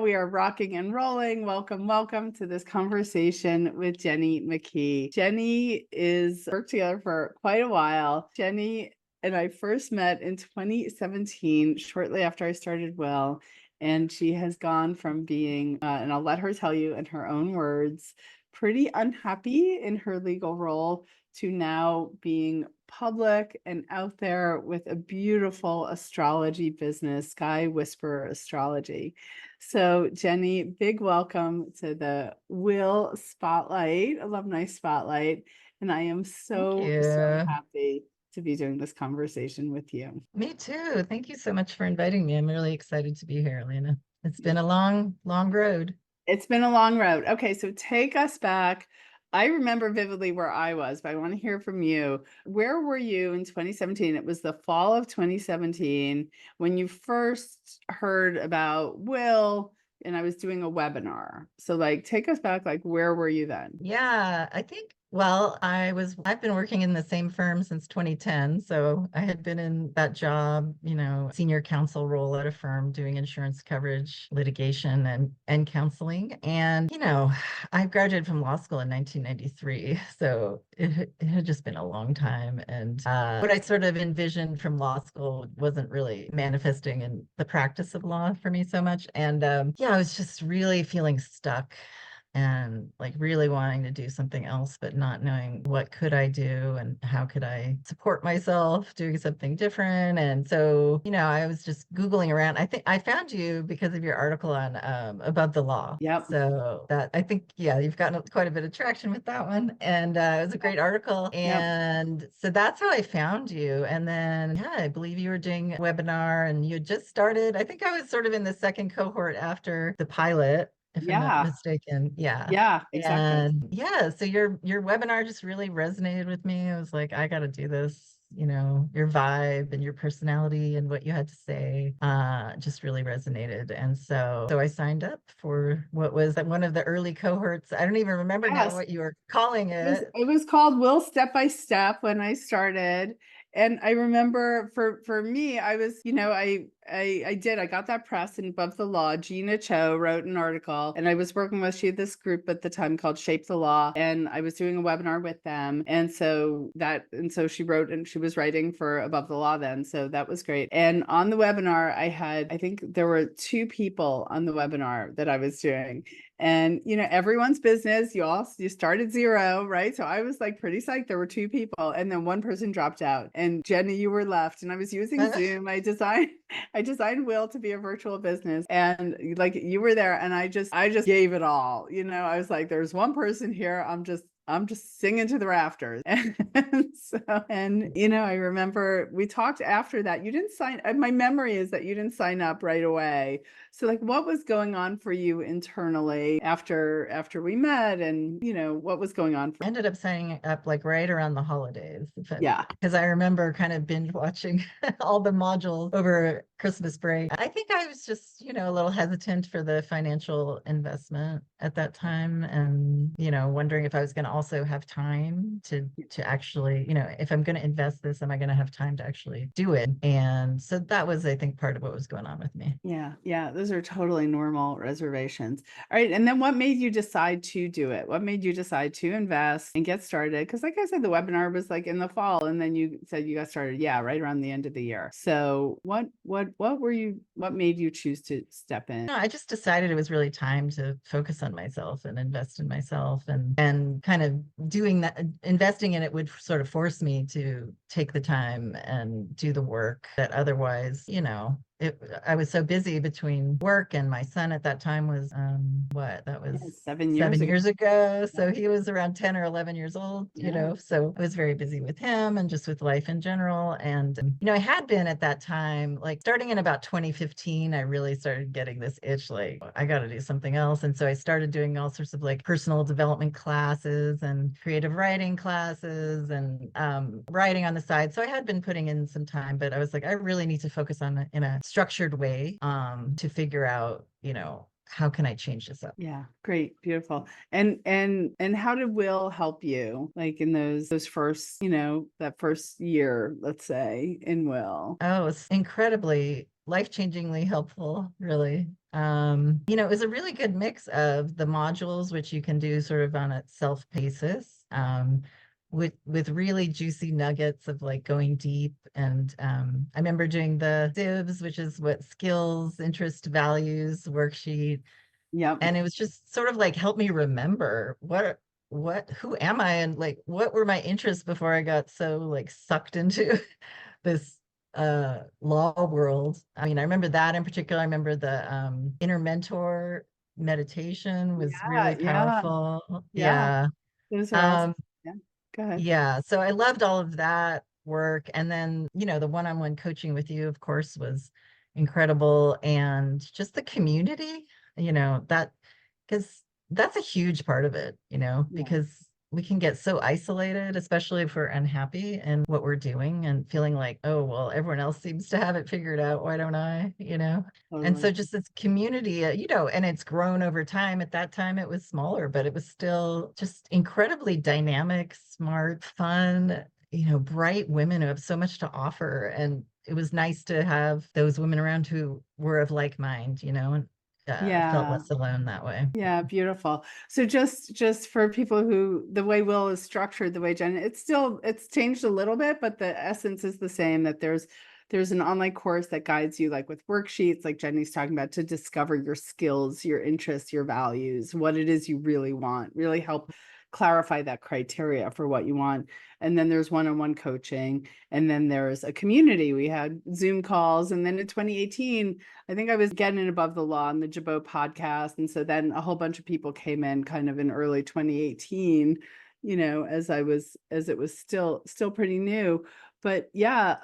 we are rocking and rolling. Welcome, welcome to this conversation with Jenny McKee. Jenny is worked together for quite a while. Jenny and I first met in 2017, shortly after I started Will. And she has gone from being, and I'll let her tell you in her own words, pretty unhappy in her legal role to now being public and out there with a beautiful astrology business, Sky Whisperer Astrology. So Jenny, big welcome to the Will Spotlight, Alumni Spotlight. And I am so happy to be doing this conversation with you. Me too. Thank you so much for inviting me. I'm really excited to be here, Elena. It's been a long, long road. It's been a long road. Okay, so take us back. I remember vividly where I was, but I want to hear from you. Where were you in 2017? It was the fall of 2017 when you first heard about Will, and I was doing a webinar. So take us back, where were you then? Yeah, I think, well, I've been working in the same firm since 2010. So I had been in that job, senior counsel role at a firm doing insurance coverage, litigation and counseling. And, I graduated from law school in 1993. So it had just been a long time. And what I sort of envisioned from law school wasn't really manifesting in the practice of law for me so much. And I was just really feeling stuck and really wanting to do something else, but not knowing what could I do and how could I support myself doing something different. And so, I was just Googling around. I think I found you because of your article on Above the Law. Yep. So that I think, you've gotten quite a bit of traction with that one. And it was a great article. And so that's how I found you. And then, I believe you were doing a webinar and you had just started. I think I was sort of in the second cohort after the pilot, if I'm not mistaken. Yeah, exactly. And so your webinar just really resonated with me. I was like, I got to do this. Your vibe and your personality and what you had to say just really resonated. And so I signed up for what was one of the early cohorts. I don't even remember now what you were calling it. It was called Will Step by Step when I started. And I remember for me, I was, I got that press in Above the Law. Gina Cho wrote an article and I was working with, she had this group at the time called Shape the Law. And I was doing a webinar with them. And so she wrote and she was writing for Above the Law then. So that was great. And on the webinar, I think there were 2 people on the webinar that I was doing. And, everyone's business, you start at 0, right? So I was pretty psyched. There were 2 people and then one person dropped out and Jenny, you were left and I was using Zoom. I designed Will to be a virtual business and you were there and I just gave it all. I was like, there's one person here. I'm just singing to the rafters. And I remember we talked after that. You didn't sign, my memory is that you didn't sign up right away. So what was going on for you internally after we met and, what was going on? I ended up signing up right around the holidays. Yeah. Because I remember kind of binge watching all the modules over Christmas break. I think I was just, a little hesitant for the financial investment at that time and, wondering if I was going to also have time to actually, if I'm going to invest this, am I going to have time to actually do it? And so that was, I think, part of what was going on with me. Yeah. Yeah. Those are totally normal reservations. All right. And then what made you decide to do it? What made you decide to invest and get started? Because like I said, the webinar was in the fall and then you said you got started, right around the end of the year. So what made you choose to step in? No, I just decided it was really time to focus on myself and invest in myself and kind of doing that, investing in it would sort of force me to take the time and do the work that otherwise, I was so busy between work and my son at that time was that was 7 years ago. So he was around 10 or 11 years old, so I was very busy with him and just with life in general. And, I had been at that time, starting in about 2015, I really started getting this itch, I got to do something else. And so I started doing all sorts of personal development classes and creative writing classes and writing on the side. So I had been putting in some time, but I was I really need to focus on in a structured way to figure out, how can I change this up? Yeah, great, beautiful. And how did Will help you in those first, that first year, let's say, in Will? Oh, it's incredibly life-changingly helpful, really. It was a really good mix of the modules, which you can do sort of on a self basis, with really juicy nuggets of like going deep. And I remember doing the SIVs, which is what skills, interest, values worksheet. Yep. And it was just sort of like help me remember who am I, and like what were my interests before I got so like sucked into this law world. I mean, I remember that in particular. I remember the inner mentor meditation was really Yeah. powerful. Yeah. Yeah. Those are also, Um, yeah. Go ahead. yeah. So I loved all of that work. And then, the one-on-one coaching with you, of course, was incredible. And just the community, that because that's a huge part of it, Yeah, because we can get so isolated, especially if we're unhappy in what we're doing and feeling like, oh, well, everyone else seems to have it figured out. Why don't I? And so totally. just this community, and it's grown over time. At that time, it was smaller, but it was still just incredibly dynamic, smart, fun, bright women who have so much to offer. And it was nice to have those women around who were of like mind, and felt Yeah. less alone that way. Yeah, beautiful. So just for people who the way Will is structured, the way Jen, it's changed a little bit, but the essence is the same, that there's an online course that guides you like with worksheets, like Jenny's talking about, to discover your skills, your interests, your values, what it is you really want, really help clarify that criteria for what you want. And then there's one-on-one coaching, and then there's a community. We had Zoom calls, and then in 2018, I think I was getting above the law on the Jabot podcast. And so then a whole bunch of people came in kind of in early 2018, as it was still pretty new. But yeah,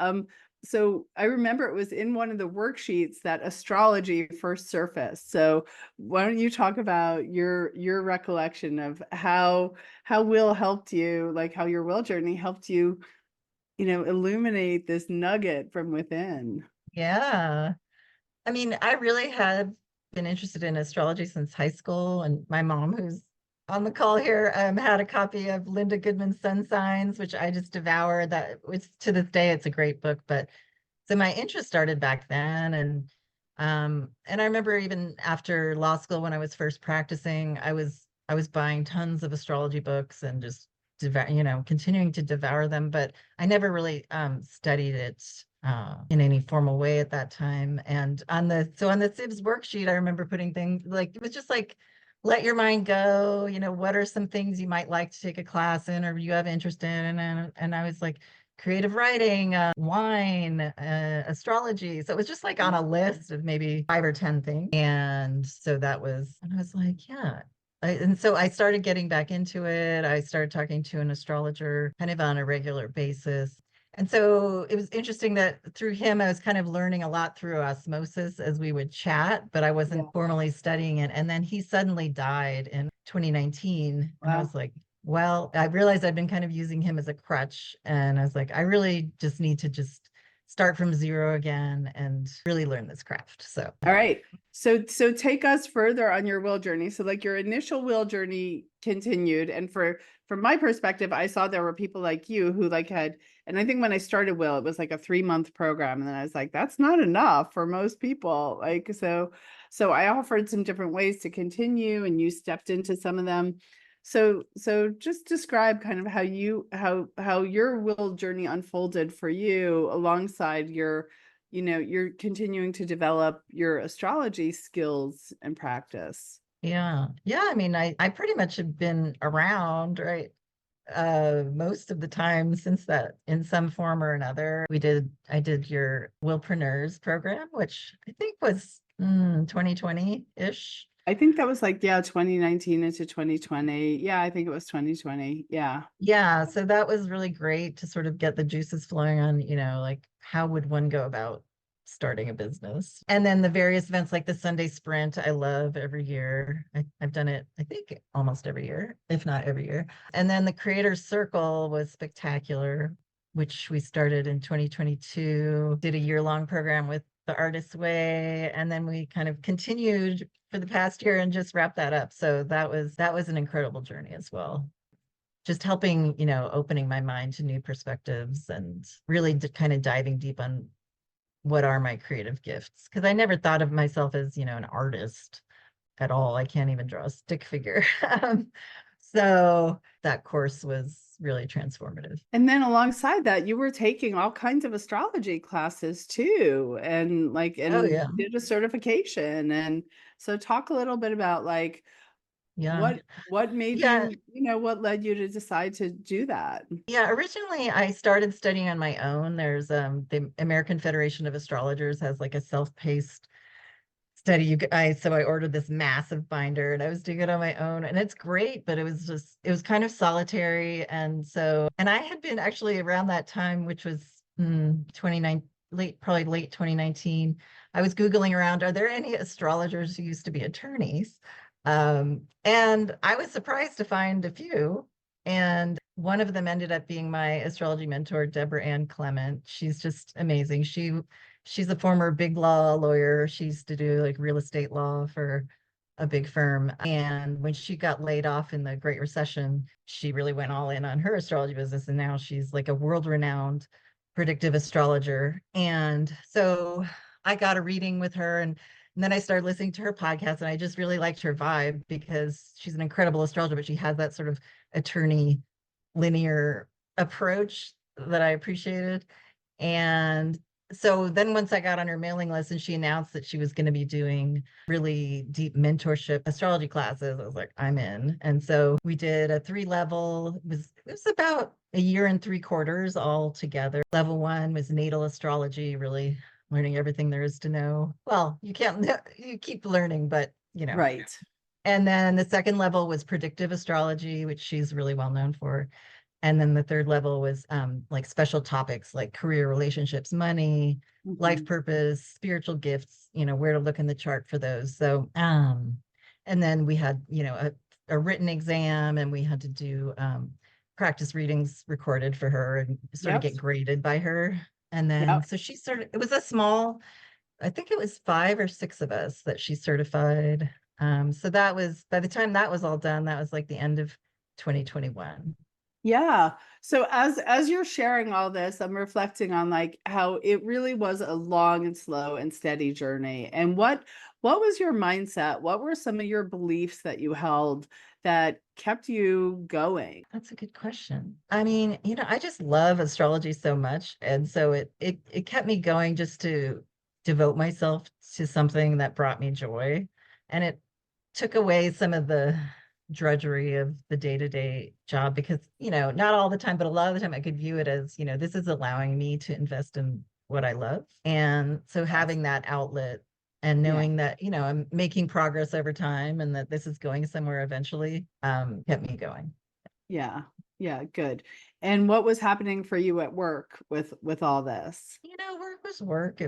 so I remember it was in one of the worksheets that astrology first surfaced. So why don't you talk about your recollection of how Will helped you, like how your Will journey helped you, illuminate this nugget from within. Yeah. I mean, I really have been interested in astrology since high school, and my mom, who's on the call here, had a copy of Linda Goodman's Sun Signs, which I just devour. That it's to this day, it's a great book. But so my interest started back then, and I remember even after law school when I was first practicing, I was buying tons of astrology books and just continuing to devour them. But I never really studied it in any formal way at that time. And on the SIBS worksheet, I remember putting things like, it was just like, let your mind go. What are some things you might like to take a class in or you have interest in? And I was like, creative writing, wine, astrology. So it was just like on a list of maybe 5 or 10 things. And so and I was like, yeah. And so I started getting back into it. I started talking to an astrologer kind of on a regular basis. And so it was interesting that through him, I was kind of learning a lot through osmosis as we would chat, but I Yeah. wasn't formally studying it. And then he suddenly died in 2019. And I Wow. was like, well, I realized I'd been kind of using him as a crutch. And I was like, I really just need to just start from zero again and really learn this craft. So, All right. So take us further on your will journey. So like your initial will journey continued. And from my perspective, I saw there were people like you who like had, and I think when I started Will, it was like a 3-month program. And then I was like, that's not enough for most people. Like, so I offered some different ways to continue, and you stepped into some of them. So just describe kind of how your will journey unfolded for you alongside you're continuing to develop your astrology skills and practice. yeah. Yeah. I mean, I pretty much have been around, right? Most of the time since that in some form or another. I did your Willpreneurs program, which I think was 2020-ish. I think that was like, yeah, 2019 into 2020. Yeah, I think it was 2020. Yeah. Yeah, so that was really great to sort of get the juices flowing on, like how would one go about starting a business? And then the various events like the Sunday Sprint, I love every year. I've done it, I think, almost every year, if not every year. And then the Creator Circle was spectacular, which we started in 2022, did a year-long program with the Artist's Way, and then we kind of continued for the past year and just wrapped that up. So that was an incredible journey as well, just helping, opening my mind to new perspectives and really kind of diving deep on what are my creative gifts? Because I never thought of myself as, an artist at all. I can't even draw a stick figure. So that course was really transformative. And then alongside that, you were taking all kinds of astrology classes too, and Oh and yeah. did a certification. And so talk a little bit about Yeah. what made Yeah. you, what led you to decide to do that? Yeah. Originally I started studying on my own. There's the American Federation of Astrologers has like a self-paced study. So I ordered this massive binder and I was doing it on my own, and it's great, but it was kind of solitary. And I had been actually around that time, which was 29 probably late 2019. I was Googling around, are there any astrologers who used to be attorneys? And I was surprised to find a few. And one of them ended up being my astrology mentor, Deborah Ann Clement. She's just amazing. She's a former big law lawyer. She used to do like real estate law for a big firm. And when she got laid off in the Great Recession, she really went all in on her astrology business. And now she's like a world-renowned predictive astrologer. And so I got a reading with her, and then I started listening to her podcast, and I just really liked her vibe because she's an incredible astrologer, but she has that sort of attorney linear approach that I appreciated. And so then once I got on her mailing list and she announced that she was going to be doing really deep mentorship astrology classes, I was like, I'm in. And so we did a 3 level. It was about a year and 3/4 all together. Level 1 was natal astrology, really learning everything there is to know. Well, you can't you keep learning, but Right. And then the second level was predictive astrology, which she's really well known for. And then the third level was like special topics like career, relationships, money, life Mhm. purpose, spiritual gifts, where to look in the chart for those. So, and then we had, a written exam, and we had to do practice readings recorded for her and sort of Yep. get graded by her. And then, Yep. so it was a small, I think it was 5 or 6 of us that she certified. So that was, by the time that was all done, that was like the end of 2021. Yeah. So as you're sharing all this, I'm reflecting on how it really was a long and slow and steady journey. And what was your mindset? What were some of your beliefs that you held that kept you going? That's a good question. I mean, I just love astrology so much. And so it kept me going just to devote myself to something that brought me joy. And it took away some of the drudgery of the day-to-day job because, not all the time, but a lot of the time I could view it as, this is allowing me to invest in what I love. And so Yes. having that outlet and Yeah. knowing that, I'm making progress over time and that this is going somewhere eventually, kept me going. Yeah. Yeah, good. And what was happening for you at work with all this? Work was work.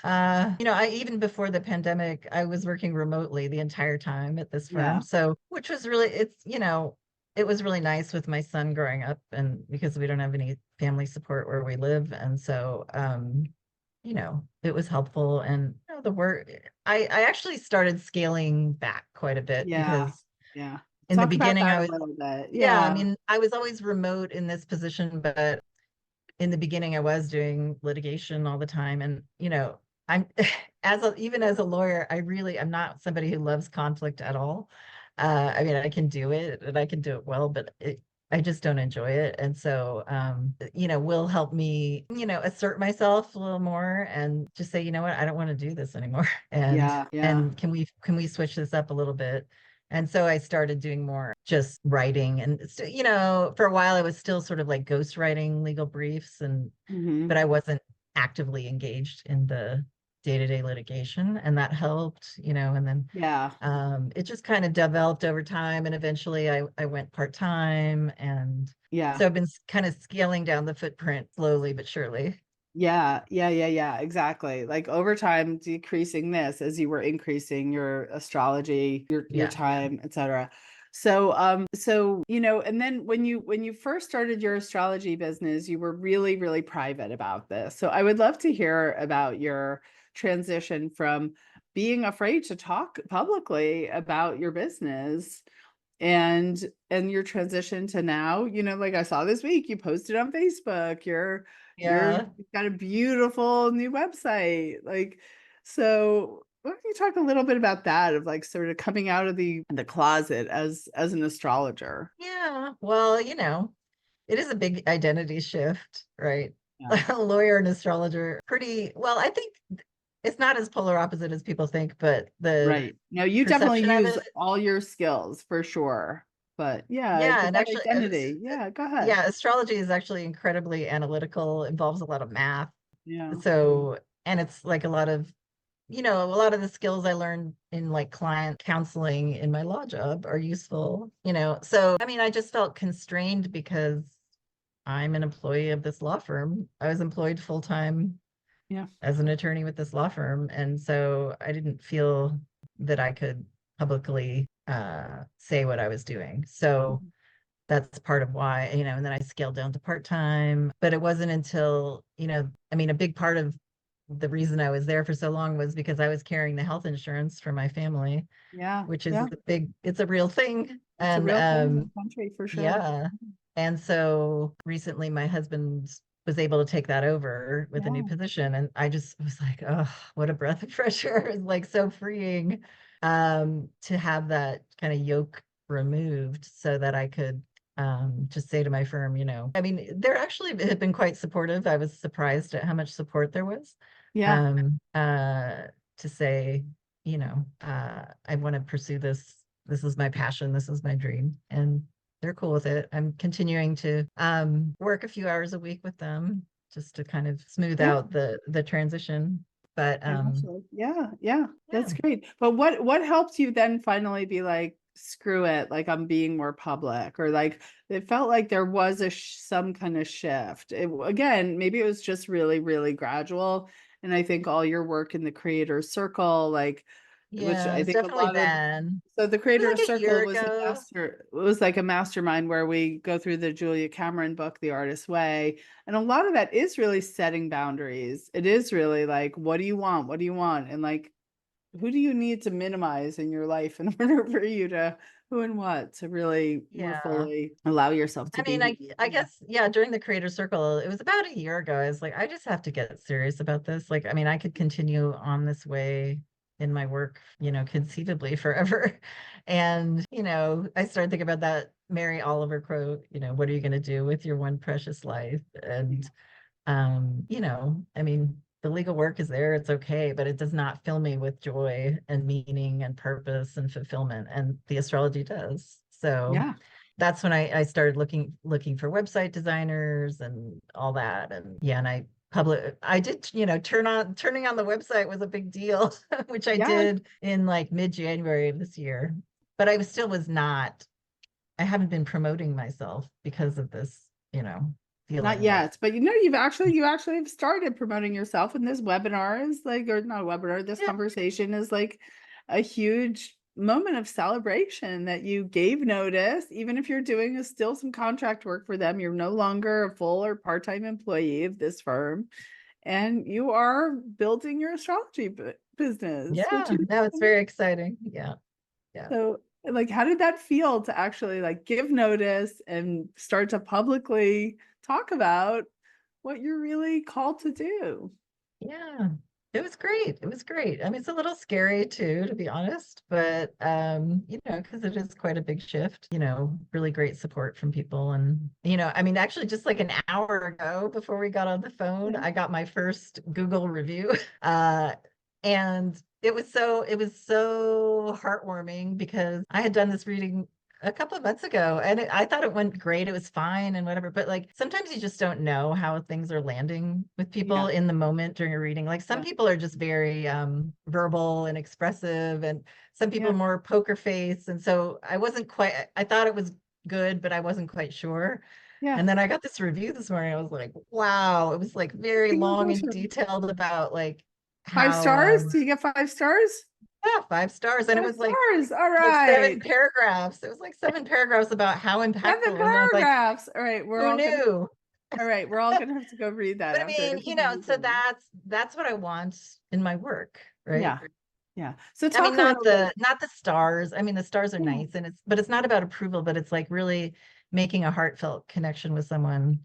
I even before the pandemic, I was working remotely the entire time at this firm. Yeah. So, which was really, it was really nice with my son growing up, and because we don't have any family support where we live. And so, it was helpful. And, the work, I actually started scaling back quite a bit Yeah. because Yeah. in the Talk about beginning, that a little bit. yeah, I Yeah. mean, I was always remote in this position, but in the beginning I was doing litigation all the time. And I'm even as a lawyer, I'm not somebody who loves conflict at all. I mean, I can do it and I can do it well, but I just don't enjoy it. And so will help me assert myself a little more and just say, what, I don't want to do this anymore. and Yeah. Yeah. and can we switch this up a little bit? And so I started doing more just writing. And, for a while I was still sort of like ghost writing legal briefs, but Hmm. I wasn't actively engaged in the day-to-day litigation. And that helped, and then Yeah. it just kind of developed over time. And eventually I went part-time. And Yeah. so I've been kind of scaling down the footprint slowly but surely. Yeah, yeah, yeah, yeah, exactly. Like over time, decreasing this as you were increasing your astrology, your Yeah. time, etc. So, and then when you first started your astrology business, you were really, really private about this. So I would love to hear about your transition from being afraid to talk publicly about your business and your transition to now, like I saw this week, you posted on Facebook, Yeah. you've got a beautiful new website. Like, so why don't you talk a little bit about that, of like sort of coming out of the closet as an astrologer? Yeah. Well, it is a big identity shift, right? Yeah. A lawyer and astrologer, pretty well, I think it's not as polar opposite as people think, but the Right. No, you definitely perception of use it, all your skills for sure. But yeah, yeah, but and that actually, identity. Yeah, go ahead. yeah, astrology is actually incredibly analytical, involves a lot of math. Yeah. So, and it's like a lot of the skills I learned in like client counseling in my law job are useful. So, I mean, I just felt constrained because I'm an employee of this law firm. I was employed full time Yeah. as an attorney with this law firm. And so I didn't feel that I could publicly say what I was doing. So Mhm. that's part of why, and then I scaled down to part time. But it wasn't until, I mean, a big part of the reason I was there for so long was because I was carrying the health insurance for my family, Yeah. which is Yeah. it's a real thing. It's a And real thing in the country for sure. yeah. And so recently my husband was able to take that over with a new Yeah. position. And I just was like, oh, what a breath of fresh air. It's like so freeing to have that kind of yoke removed so that I could just say to my firm, I mean, they're actually have been quite supportive. I was surprised at how much support there was Yeah. um, uh, to say, I want to pursue this. This is my passion. This is my dream. And they're cool with it. I'm continuing to work a few hours a week with them just to kind of smooth Yeah. out the transition. But Financially. Yeah. Yeah. That's yeah, great. But what helped you then finally be like, screw it, like I'm being more public, or like it felt like there was some kind of shift. Again, maybe it was just really, really gradual. And I think all your work in the creator circle, like, which yeah, I it's think a definitely lot of, then. so the It was creator like a year circle ago. was like a mastermind where we go through the Julia Cameron book, The Artist's Way. And a lot of that is really setting boundaries. It is really like, what do you want? What do you want? And like, who do you need to minimize in your life in order for you to, who and what, to really more Yeah. fully allow yourself to I be mean, who I you I are? guess yeah, during the creator circle, it was about a year ago. I was like, I just have to get serious about this. Like, I mean, I could continue on this way in my work, conceivably forever. And, I started thinking about that Mary Oliver quote, what are you going to do with your one precious life? And I mean, the legal work is there, it's okay, but it does not fill me with joy and meaning and purpose and fulfillment. And the astrology does. So Yeah. that's when I started looking for website designers and all that. And yeah, and I did, turning on the website was a big deal, which I Yeah. did in like mid-January of this year. But I still was not, I haven't been promoting myself because of this, Not feeling like, yet, but you actually have started promoting yourself, and this webinar is like, or not a webinar, this yeah, conversation is like a huge moment of celebration that you gave notice. Even if you're doing still some contract work for them, you're no longer a full or part-time employee of this firm, and you are building your astrology business, which yeah, is no, it's very exciting. Yeah, yeah. so, like, how did that feel to actually like give notice and start to publicly talk about what you're really called to do? Yeah, it was great. It was great. I mean, it's a little scary too, to be honest, but because it is quite a big shift, really great support from people. And I mean, actually just like an hour ago before we got on the phone, Yeah. I got my first Google review. And it was so heartwarming because I had done this reading a couple of months ago and I thought it went great. It was fine and whatever. But like sometimes you just don't know how things are landing with people Yeah. in the moment during a reading. Like some Yeah. people are just very verbal and expressive, and some people are Yeah. more poker face. And so I wasn't quite, I thought it was good, but I wasn't quite sure. Yeah. And then I got this review this morning. I was like, wow, it was like very long and Congratulations. detailed about like Five how stars? Do you get 5 stars? yeah, 5 stars. And it Five was like stars. All like seven right. paragraphs. It was like 7 paragraphs about how Seven impactful. And I was like, paragraphs. All right. who knew? All right. We're all gonna have to go read that But I after mean, this so amazing. that's what I want in my work, right? Yeah. Yeah. So I mean, talk a little bit. not the stars. I mean, the stars are Yeah, nice, and it's not about approval, but it's like really making a heartfelt connection with someone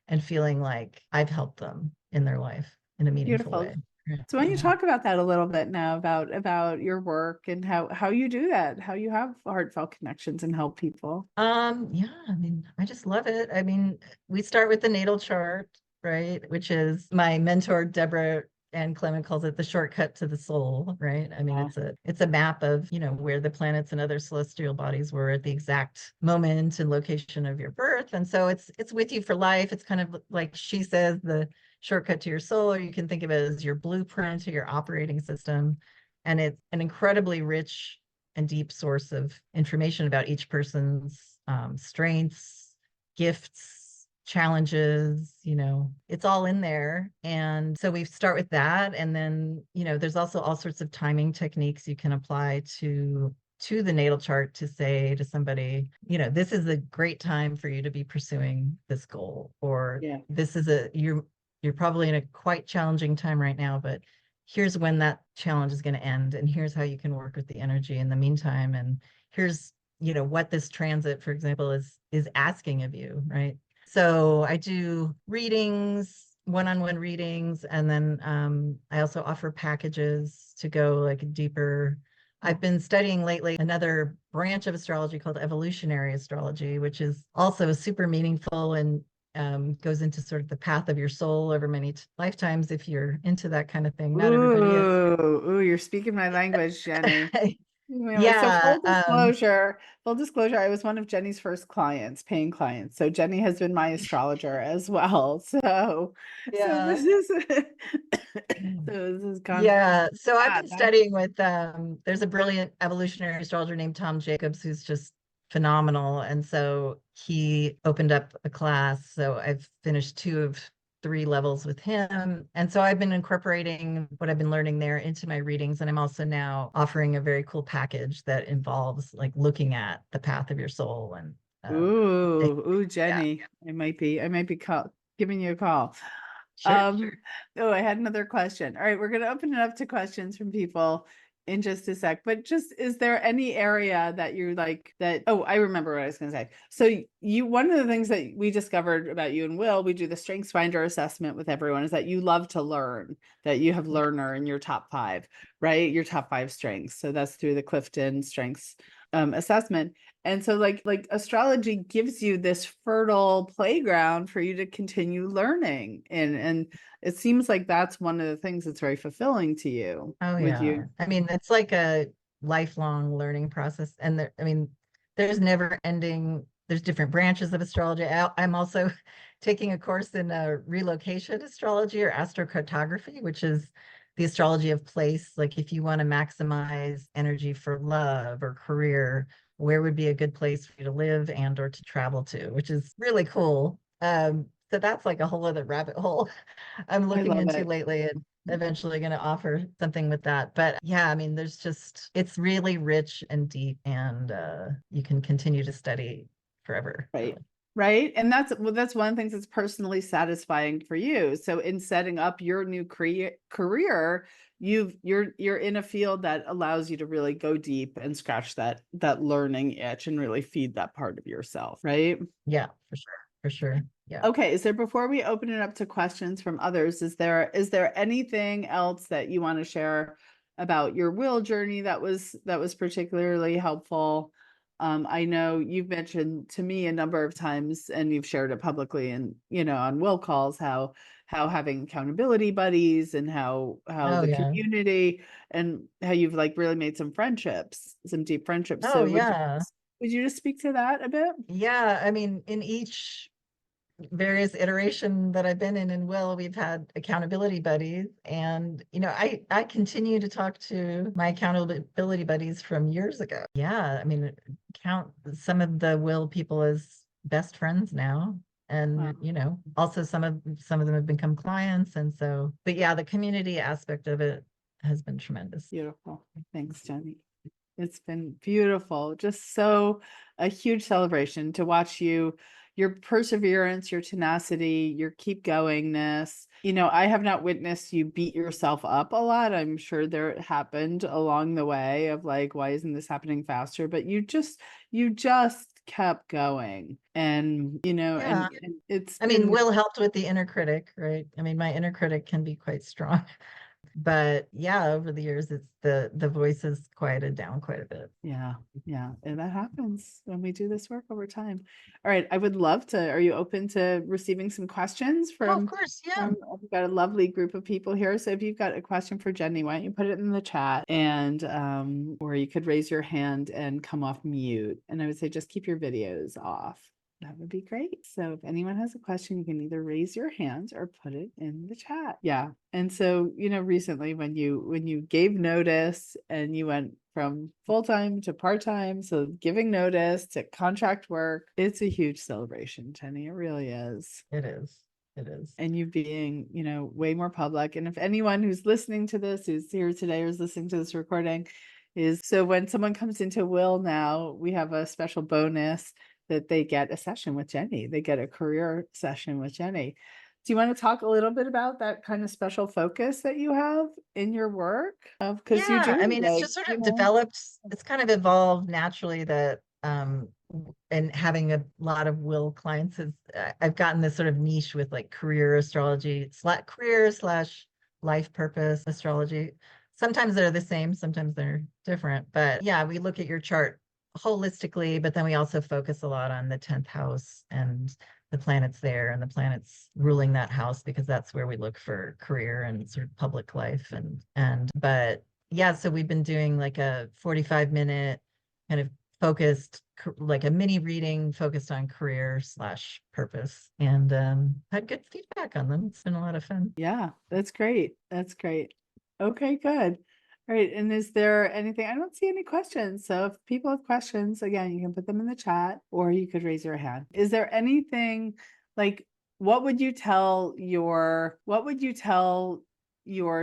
and feeling like I've helped them in their life in a meaningful beautiful. way. Yeah. So why don't you Yeah. talk about that a little bit now about your work and how you do that, how you have heartfelt connections and help people. Yeah, I mean, I just love it. I mean, we start with the natal chart, right? Which is my mentor, Deborah and Clement calls it the shortcut to the soul, right? I mean, Yeah. it's a map of, where the planets and other celestial bodies were at the exact moment and location of your birth. And so it's with you for life. It's kind of like she says, the shortcut to your soul, or you can think of it as your blueprint or your operating system. And it's an incredibly rich and deep source of information about each person's strengths, gifts, challenges, it's all in there. And so we start with that. And then, there's also all sorts of timing techniques you can apply to the natal chart to say to somebody, this is a great time for you to be pursuing this goal, or Yeah. this is you're probably in a quite challenging time right now, but here's when that challenge is going to end, and here's how you can work with the energy in the meantime, and here's what this transit, for example, is asking of you, right? So I do readings, one-on-one readings, and then I also offer packages to go like deeper. I've been studying lately another branch of astrology called evolutionary astrology, which is also super meaningful and goes into sort of the path of your soul over many lifetimes if you're into that kind of thing. Not everybody is. Ooh, you're speaking my language, Jenny. Anyway, so Yeah. full disclosure, I was one of Jenny's first clients, paying clients. So Jenny has been my astrologer as well. So Yeah. this is so this has gone Yeah. So I've been back. studying with there's a brilliant evolutionary astrologer named Tom Jacobs who's just phenomenal. And so he opened up a class. So I've finished 2 of 3 levels with him. And so I've been incorporating what I've been learning there into my readings. And I'm also now offering a very cool package that involves like looking at the path of your soul and yeah, Jenny, giving you a call. sure, Um, sure. oh, I had another question. All right, we're going to open it up to questions from people in just a sec. But just, is there any area that you like that? Oh, I remember what I was going to say. So one of the things that we discovered about you and Will, we do the Strengths Finder assessment with everyone, is that you love to learn, that you have Yeah. learner in your top 5, right? Your top 5 strengths. So that's through the Clifton Strengths assessment. And so like astrology gives you this fertile playground for you to continue learning. And it seems like that's one of the things that's very fulfilling to you Oh with yeah. you. I mean, it's like a lifelong learning process. And I mean, there's never ending, there's different branches of astrology. I'm also taking a course in relocation astrology or astrocartography, which is the astrology of place. Like if you want to maximize energy for love or career, where would be a good place for you to live and or to travel to, which is really cool. So that's like a whole other rabbit hole I'm I looking love into it. lately, and eventually going to offer something with that. But yeah, I mean, it's really rich and deep, and you can continue to study forever, Right. really. Right. And that's one of the things that's personally satisfying for you. So in setting up your new career, you're in a field that allows you to really go deep and scratch that learning itch and really feed that part of yourself, right? Yeah, for sure. For sure. Yeah. Okay, so before we open it up to questions from others, is there anything else that you want to share about your will journey that was particularly helpful? I know you've mentioned to me a number of times, and you've shared it publicly and on will calls, how having accountability buddies and how Oh the yeah. community and how you've like really made some deep friendships. Oh So yeah. would you just speak to that a bit? Yeah. I mean, in each various iteration that I've been in Will, we've had accountability buddies. And, I continue to talk to my accountability buddies from years ago. Yeah. I mean, count some of the Will people as best friends now. And, Wow. also some of them have become clients. And so, but yeah, the community aspect of it has been tremendous. Beautiful. Thanks, Jenny. It's been beautiful. Just so a huge celebration to watch you, your perseverance, your tenacity, your keep goingness. You know, I have not witnessed you beat yourself up a lot. I'm sure there happened along the way of like, why isn't this happening faster? But you just kept going. And, you know, Yeah. and it's I mean, been, Will helped with the inner critic, right? I mean, my inner critic can be quite strong. But yeah, over the years, it's the voice has quieted down quite a bit. yeah, yeah. And that happens when we do this work over time. All right. I would love to, are you open to receiving some questions Oh, of course, yeah. we've got a lovely group of people here. So if you've got a question for Jenny, why don't you put it in the chat and, or you could raise your hand and come off mute. And I would say, just keep your videos off. That would be great. So if anyone has a question, you can either raise your hand or put it in the chat. Yeah. And so, you know, recently when you gave notice and you went from full-time to part-time, so giving notice to contract work, it's a huge celebration, Jenny. It really is. It is. It is. And you being, you know, way more public. And if anyone who's listening to this, who's here today or is listening to this recording, is so when someone comes into Will now, we have a special bonus that they get a session with Jenny. They get a career session with Jenny. Do you want to talk a little bit about that kind of special focus that you have in your work? Because you Yeah, I do mean, it's like, just sort you of know, developed, it's kind of evolved naturally that and having a lot of Will clients is I've gotten this sort of niche with like career astrology, career slash life purpose astrology. Sometimes they're the same, sometimes they're different. But yeah, we look at your chart holistically, but then we also focus a lot on the 10th house and the planets there and the planets ruling that house because that's where we look for career and sort of public life and but yeah, so we've been doing like a 45-minute kind of focused like a mini reading focused on career slash purpose and had good feedback on them. It's been a lot of fun. yeah, that's great. That's great. Okay, good. All right. And is there anything? I don't see any questions. So if people have questions, again, you can put them in the chat or you could raise your hand. Is there anything like what would you tell your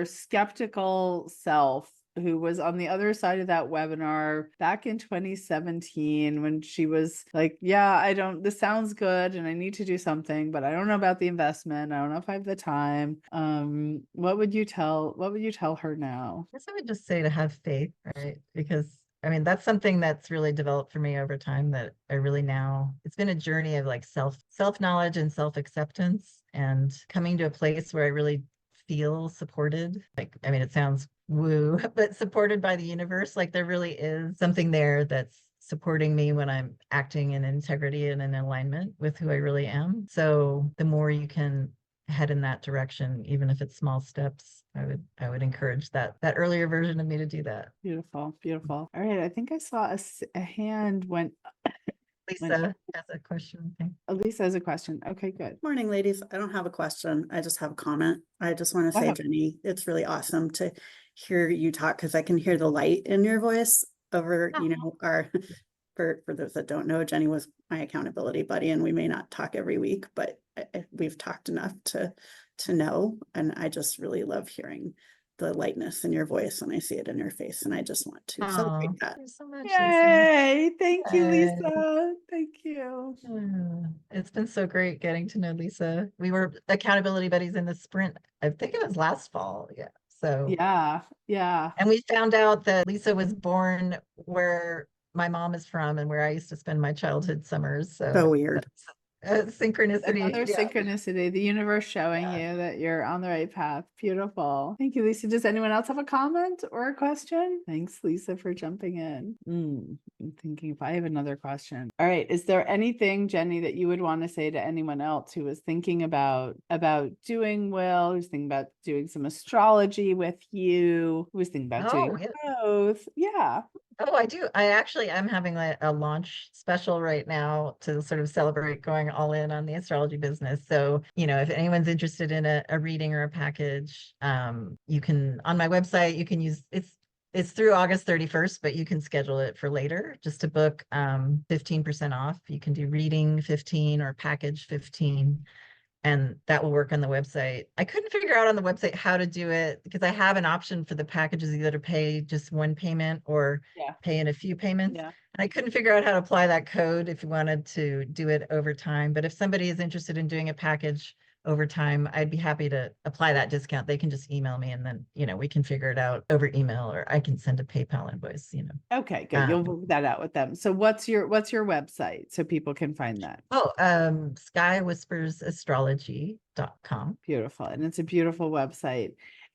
skeptical self who was on the other side of that webinar back in 2017 when she was like, yeah, this sounds good and I need to do something, but I don't know about the investment. I don't know if I have the time. What would you tell her now? I guess I would just say to have faith, right? Because I mean, that's something that's really developed for me over time that I really now, it's been a journey of like self-knowledge and self-acceptance and coming to a place where I really feel supported. Like, I mean, it sounds woo, but supported by the universe. Like there really is something there that's supporting me when I'm acting in integrity and in alignment with who I really am. So the more you can head in that direction, even if it's small steps, I would encourage that earlier version of me to do that. Beautiful, beautiful. All right, I think I saw a hand went up. Lisa has a question, I think. Elisa has a question. Okay, good. Morning, ladies. I don't have a question. I just have a comment. I just want to say, Wow. Jenny, it's really awesome to hear you talk because I can hear the light in your voice over, our for those that don't know, Jenny was my accountability buddy, and we may not talk every week, but we've talked enough to know. And I just really love hearing the lightness in your voice, and I see it in your face, and I just want to celebrate that. Thank you so much, Lisa. Yay! Thank you, Yay. Lisa. Thank you. It's been so great getting to know Lisa. We were accountability buddies in the sprint. I think it was last fall. Yeah. So Yeah, yeah. and we found out that Lisa was born where my mom is from and where I used to spend my childhood summers. So So weird. synchronicity. Another Yeah. synchronicity, the universe showing you that you're on the right path. Beautiful. Thank you, Lisa. Does anyone else have a comment or a question? Thanks, Lisa, for jumping in. I'm thinking if I have another question. All right. Is there anything, Jenny, that you would want to say to anyone else who was thinking about doing Will, who's thinking about doing some astrology with you, who was thinking about doing both? Yeah. Oh, I do. I'm having a launch special right now to sort of celebrate going all in on the astrology business. So, if anyone's interested in a reading or a package, you can, on my website, you can use, it's through August 31st, but you can schedule it for later just to book 15% off. You can do reading 15 or package 15. and that will work on the website. I couldn't figure out on the website how to do it because I have an option for the packages either to pay just one payment or Yeah. pay in a few payments. Yeah. And I couldn't figure out how to apply that code if you wanted to do it over time. But if somebody is interested in doing a package over time, I'd be happy to apply that discount. They can just email me and then, we can figure it out over email, or I can send a PayPal invoice. Okay, good. You'll work that out with them. So what's your website so people can find that? skywhispersastrology.com. Beautiful. And it's a beautiful website.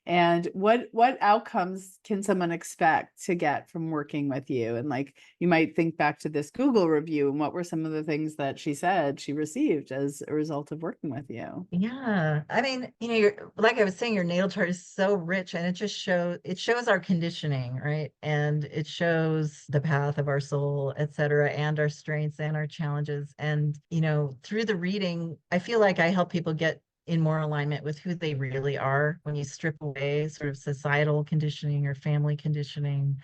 And what outcomes can someone expect to get from working with you? And like, you might think back to this Google review, and what were some of the things that she said she received as a result of working with you? Yeah. I mean, like I was saying, your natal chart is so rich, and it shows our conditioning, right? And it shows the path of our soul, et cetera, and our strengths and our challenges. And, through the reading, I feel like I help people get in more alignment with who they really are when you strip away sort of societal conditioning or family conditioning,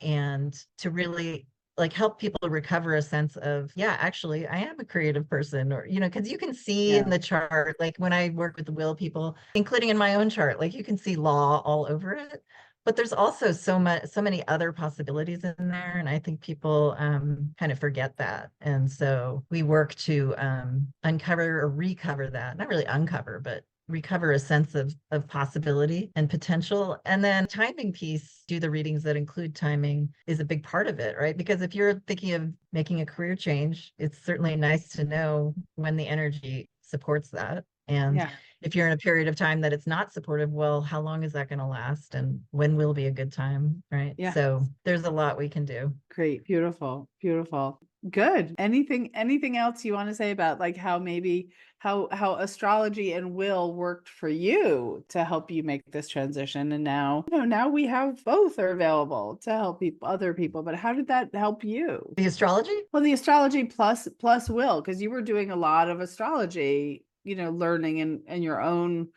and to really like help people recover a sense of, yeah, actually I am a creative person, or because you can see Yeah. in the chart, like when I work with the will people, including in my own chart, like you can see law all over it, but there's also so many other possibilities in there, and I think people kind of forget that. And so we work to uncover or recover that, not really uncover, but recover a sense of possibility and potential. And then timing piece, do the readings that include timing, is a big part of it, right? Because if you're thinking of making a career change, it's certainly nice to know when the energy supports that. And Yeah. if you're in a period of time that it's not supportive, well, how long is that going to last? And when will be a good time, right? Yeah. So there's a lot we can do. Great. Beautiful. Beautiful. Good. Anything else you want to say about like how maybe how astrology and will worked for you to help you make this transition? And now, now we have both are available to help other people, but how did that help you? The astrology? Well, the astrology plus will, because you were doing a lot of astrology, learning and your own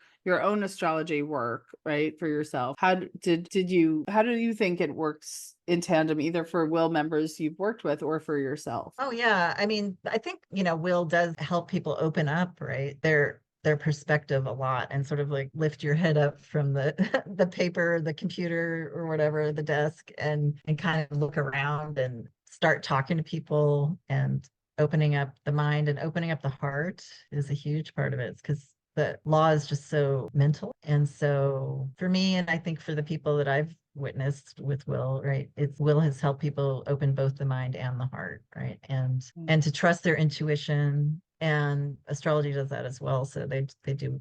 astrology work, right, for yourself. How do you think it works in tandem, either for will members you've worked with or for yourself? Oh yeah. I mean, I think, will does help people open up, right? Their perspective a lot, and sort of like lift your head up from the the paper, the computer, or whatever, the desk, and kind of look around and start talking to people, and opening up the mind and opening up the heart is a huge part of it, because the law is just so mental. And so for me, and I think for the people that I've witnessed with will, right, will has helped people open both the mind and the heart, right, and to trust their intuition. And astrology does that as well, so they do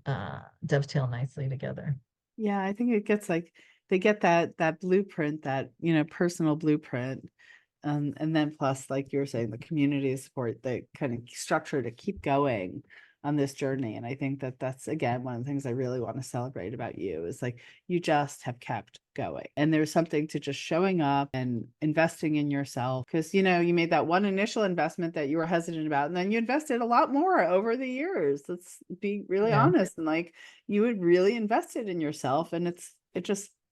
dovetail nicely together. Yeah, I think it gets like they get that blueprint, that personal blueprint. And then plus, like you were saying, the community support, the kind of structure to keep going on this journey. And I think that's, again, one of the things I really want to celebrate about you is like, you just have kept going. And there's something to just showing up and investing in yourself, because, you made that one initial investment that you were hesitant about, and then you invested a lot more over the years. Let's be really honest. And like, you had really invested in yourself, and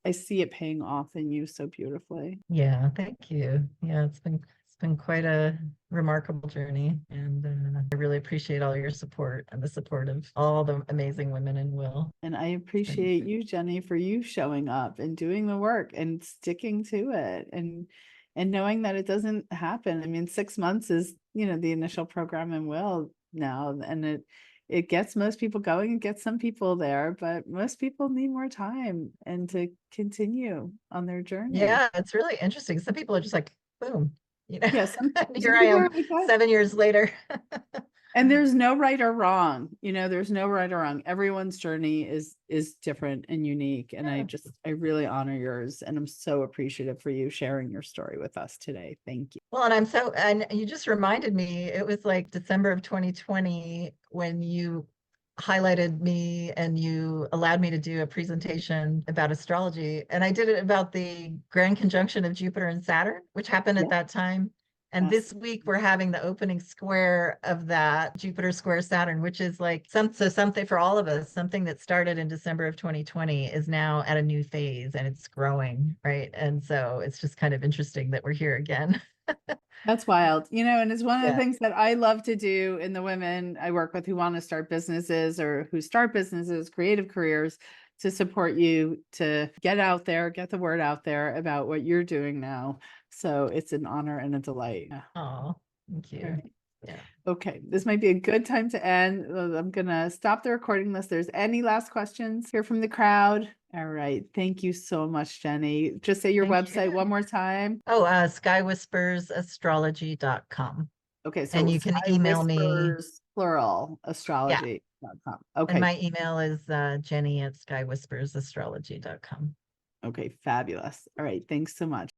I see it paying off in you so beautifully. Yeah, thank you. Yeah, it's been quite a remarkable journey, and I really appreciate all your support and the support of all the amazing women in will. And I appreciate you, Jenny, for you showing up and doing the work and sticking to it, and knowing that it doesn't happen. I mean, 6 months is, the initial program in will now, and it gets most people going and gets some people there, but most people need more time and to continue on their journey. Yeah, it's really interesting. Some people are just like, boom, Yeah, some here I people am are like that. 7 years later. And there's no right or wrong, there's no right or wrong. Everyone's journey is different and unique. And Yeah. I really honor yours. And I'm so appreciative for you sharing your story with us today. Thank you. Well, and you just reminded me, it was like December of 2020 when you highlighted me and you allowed me to do a presentation about astrology. And I did it about the grand conjunction of Jupiter and Saturn, which happened at that time. And this week we're having the opening square of that Jupiter square Saturn, which is like something for all of us, something that started in December of 2020 is now at a new phase, and it's growing, right? And so it's just kind of interesting that we're here again. That's wild. And it's one of the Yeah. things that I love to do in the women I work with who want to start businesses or who start businesses, creative careers, to support you to get out there, get the word out there about what you're doing now. So it's an honor and a delight. Yeah. Oh, thank you. All right. Yeah. Okay, this might be a good time to end. I'm gonna stop the recording unless there's any last questions here from the crowd. All right, thank you so much, Jenny. Just say your Thank you. website one more time. Oh, skywhispersastrology.com. Okay, so And you can Sky email me. Whispers, plural, Yeah. astrology.com. And Okay, my email is jenny@skywhispersastrology.com. okay, fabulous. All right, thanks so much.